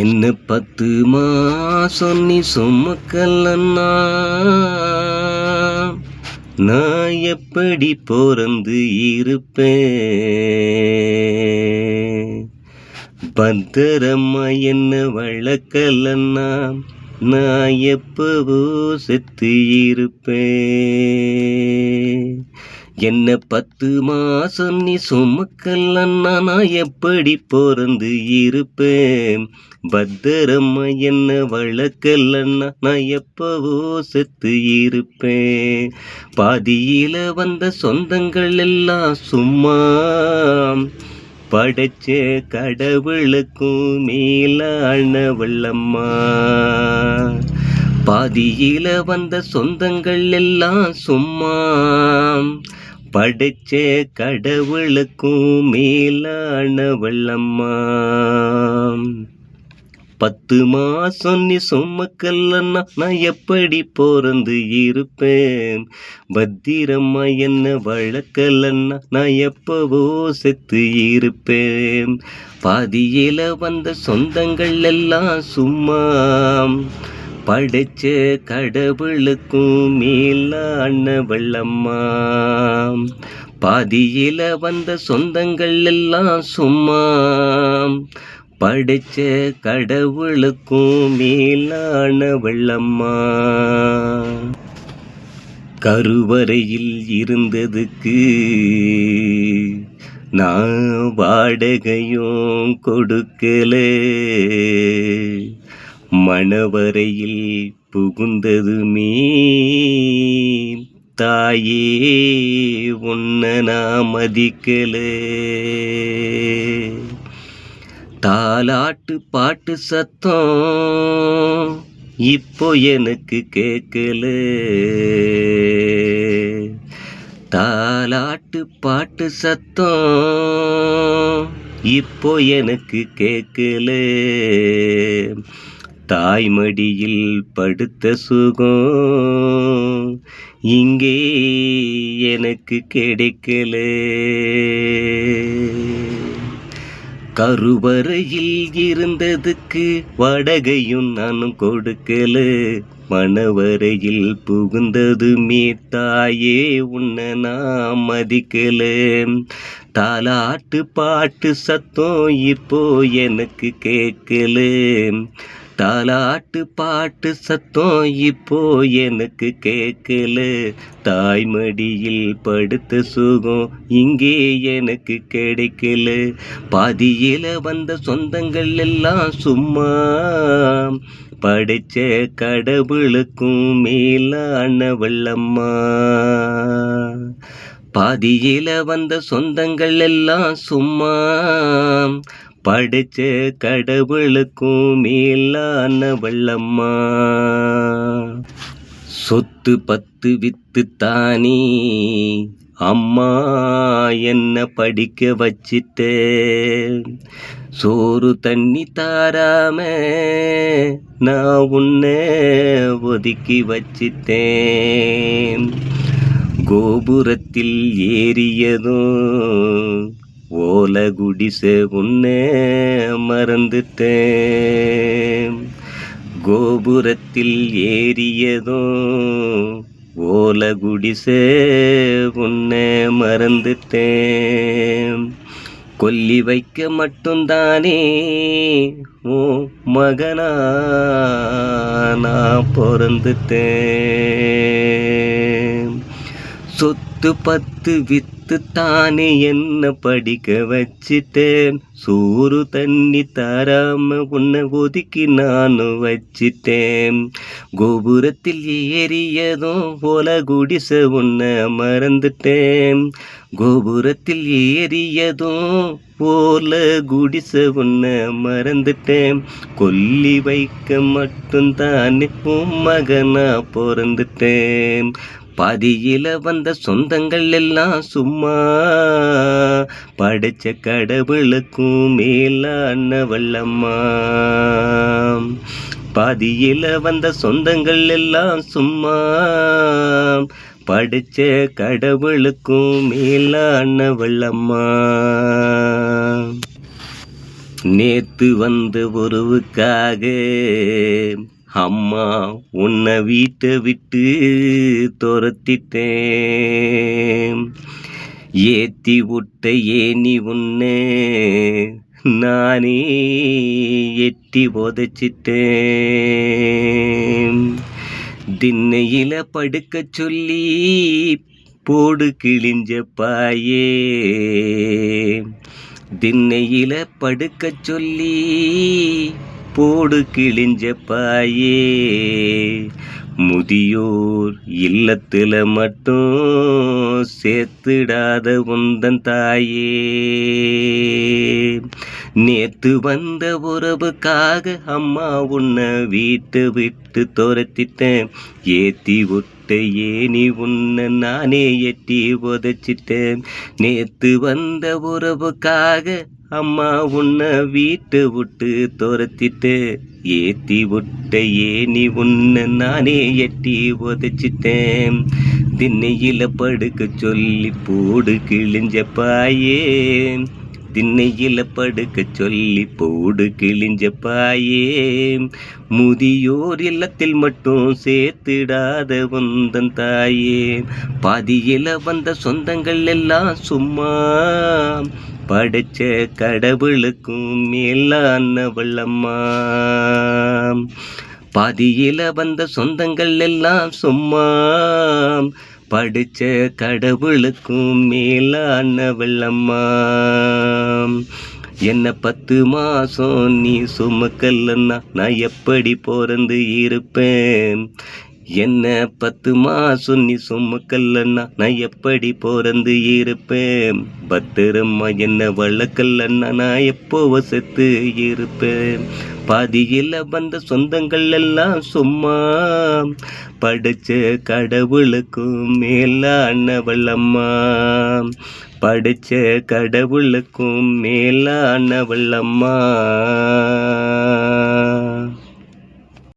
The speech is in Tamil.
என்ன 10 மாசம் நீ சுமக்கலன்னா நான் எப்படி பொறந்து இருப்பேன்? பத்திரமா என்ன வளர்க்கலன்னா நான் எப்பவோ செத்து இருப்பேன். என்ன 10 மாசம் நீ சுமக்கலன்னா நான் எப்படி பொறந்து இருப்பேன்? பத்திரமா என்ன வளர்க்கலன்னா நான் எப்பவோ செத்து இருப்பேன். பாதியில வந்த சொந்தங்கள் எல்லாம் சும்மா, படைச்ச கடவுளுக்கும் மேலானவளம்மா. பாதியில வந்த சொந்தங்கள் எல்லாம் சும்மா, படைச்ச கடவுளுக்கும் மேலானவளம்மா. 10 மாசம் நீ சுமக்கலன்னா நான் எப்படி பொறந்து இருப்பேன்? பத்திரமா என்ன வளர்க்கலன்னா நான் எப்பவோ செத்து இருப்பேன். பாதியில வந்த சொந்தங்கள் எல்லாம் சும்மா, படைச்ச கடவுளுக்கும் மேலானவளம்மா. பாதியில வந்த சொந்தங்கள் எல்லாம் சும்மா, படைச்ச கடவுளுக்கும் மேலானவளம்மா. கருவறையில் இருந்ததுக்கு நான் வாடகையும் கொடுக்கல, மணவரையில் புகுந்ததுமே தாயே உன்னை நான் மதிக்கல. தாலாட்டு பாட்டு சத்தம் இப்போ எனக்கு கேட்கல. தாலாட்டு பாட்டு சத்தம் இப்போ எனக்கு கேட்கல. தாய்மடியில் படுத்த சுகம் இங்கே எனக்கு கிடைக்கல. கருவறையில் இருந்ததுக்கு வாடகையும் நானும் கொடுக்கல, மணவரையில் புகுந்ததுமே தாயே உன்னை நான் மதிக்கல. தாலாட்டு பாட்டு சத்தம் இப்போ எனக்கு கேட்கல. தாலாட்டு பாட்டு சத்தம் இப்போ எனக்கு கேட்கல. தாய்மடியில் படுத்த சுகம் இங்கே எனக்கு கிடைக்கல. பாதியில வந்த சொந்தங்கள் எல்லாம் சும்மா, படைச்ச கடவுளுக்கும் மேலானவளம்மா. பாதியில வந்த சொந்தங்கள் எல்லாம் சும்மா, படைச்ச கடவுளுக்கும் மேலானவளம்மா. சொத்து 10 வித்து தானே அம்மா என்ன படிக்க வச்சிட்டே, சோறு தண்ணி தாராம நான் உன்னை ஒதுக்கி வச்சிட்டேன். கோபுரத்தில் ஏறியதும் ஓல குடிசை உன்னை மறந்துட்டேன். கோபுரத்தில் ஏறியதும் ஓல குடிசை உன்னை மறந்துட்டேன். கொல்லி வைக்க மட்டும்தானே ஓ மகனா நான் பிறந்துட்டேன். சொத்து 10 வித்து தானே என்ன படிக்க வச்சிட்டேன், சோறு தண்ணி தராம உன்னை ஒதுக்கி நானும் வச்சிட்டேன். கோபுரத்தில் ஏறியதும் ஓல குடிசை உன்னை மறந்துட்டேன். கோபுரத்தில் ஏறியதும் ஓல குடிசை உன்னை மறந்துட்டேன். கொல்லி வைக்க மட்டும்தானே உன் மகனா பிறந்துட்டேன். பாதியில வந்த சொந்தங்கள் எல்லாம் சும்மா, படைச்ச கடவுளுக்கும் மேலானவளம்மா. பாதியில வந்த சொந்தங்கள் எல்லாம் சும்மா, படைச்ச கடவுளுக்கும் மேலானவளம்மா. நேத்து வந்த உறவுக்காக அம்மா உன்னை வீட்டை விட்டு துரத்திட்டேன். ஏத்தி விட்ட ஏனி உன்னை நானே எட்டி உதைச்சிட்டேன். திண்ணையில படுக்க சொல்லி போடு கிழிஞ்ச பாயே. திண்ணையில படுக்க சொல்லி போடு கிழிஞ்ச பாயே. முதியோர் இல்லத்துல மட்டும் சேர்த்துடாத உந்தன் தாயே. நேத்து வந்த உறவுக்காக அம்மா உன்னை வீட்டை விட்டு துரத்திட்டேன். ஏத்தி விட்ட ஏனி உன்னை நானே எட்டி உதைச்சிட்டேன். நேத்து வந்த உறவுக்காக அம்மா உன்னை வீட்டை விட்டு துரத்திட்டு. ஏத்தி விட்ட ஏனி உன்னை நானே எட்டி உதைச்சிட்டேன். திண்ணையில படுக்க சொல்லி போடு கிழிஞ்ச பாயே. திண்ணையில படுக்க சொல்லி போடு கிழிஞ்ச பாயே. முதியோர் இல்லத்தில் மட்டும் சேர்த்திடாத உந்தன் தாயே. பாதியில வந்த சொந்தங்கள் எல்லாம் சும்மா படைச்ச கடவுளுக்கும் மேலானவள் அம்மா. பாதியில வந்த சொந்தங்கள் எல்லாம் சும்மா படிச்ச கடவுளுக்கும் மேலானவள் அம்மா. என்ன 10 மாசம் நீ சுமக்கலன்னா நான் எப்படி பிறந்து இருப்பேன். என்ன 10 மாசம் நீ சுமக்கலன்னா நான் எப்படி பிறந்து இருப்பேன். பத்திரமா என்ன வளர்க்கலன்னா நான் எப்போ செத்து இருப்பேன். பாதியில வந்த சொந்தங்கள் எல்லாம் சும்மா படிச்ச கடவுளுக்கும் மேலானவள் அம்மா. படிச்ச கடவுளுக்கும் மேலானவள் அம்மா.